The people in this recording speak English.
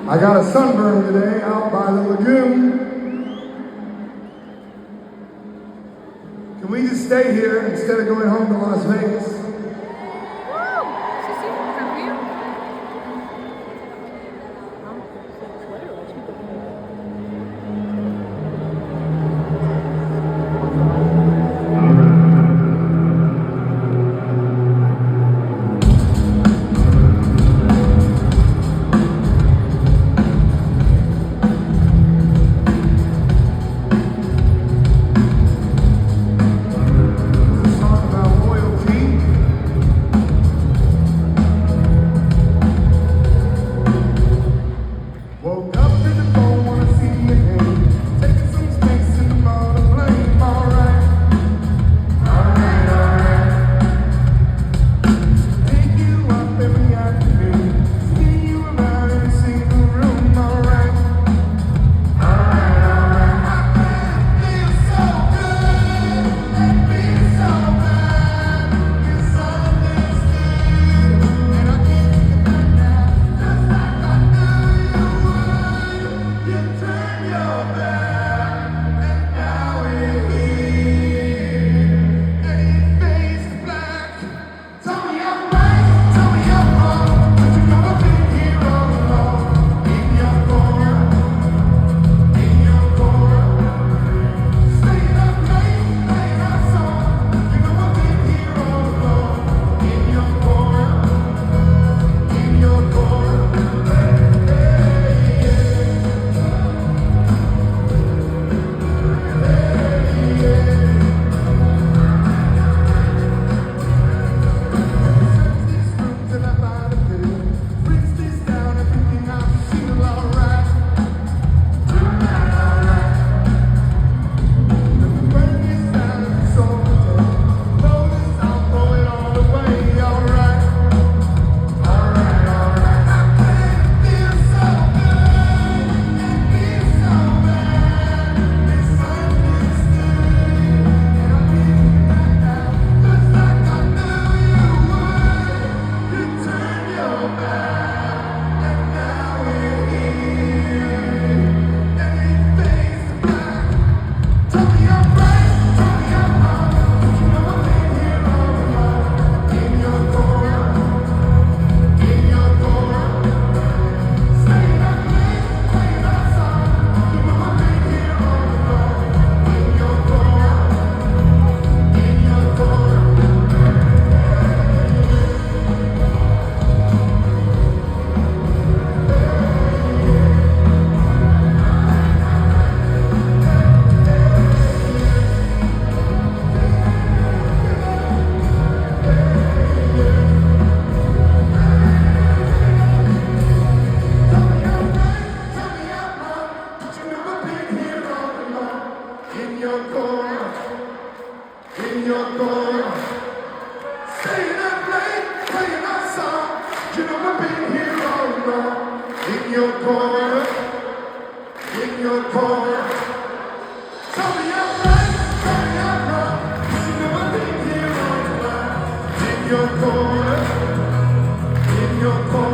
I got a sunburn today out by the lagoon. Can we just stay here instead of going home to Las Vegas? Woke up in the phone, wanna see your name. Taking some space in the motor plane. Alright, alright, alright. Take you up every afternoon. Spin you around every single room. Alright, alright, alright. I feel so good. It feels so bad. Misunderstood. And I can't take it back now. Just like I knew you would. You turn your back, and now we're here. And it fades to black. Tell me I'm right, tell me I'm wrong, but you know I've been here all along. In your corner, staying up late, playing our song. You know I've been here all along. In your corner, in your corner. These rooms that I find a bit brings this down, everything I've seen alright. The brain is down and it's all dead. Blow this out, blow it all away. Alright, alright, alright. I can't feel so good. It feels so bad. Misunderstood. And I'm getting back now, just like I knew you would. You turned your back, and now we're here. And it fades to black. Tell me I'm right, tell me I'm wrong, but you know I've been here all along. In your corner, staying up late, playing our song. You know I've been here all along. In your corner, tell me I'm right, tell me I'm wrong, but you know I've been here all along. In your corner, staying up late, playing our song. You know I've been here all along. In your corner, tell me I'm right, tell me I'm wrong, but you know I've been here all along. In your corner,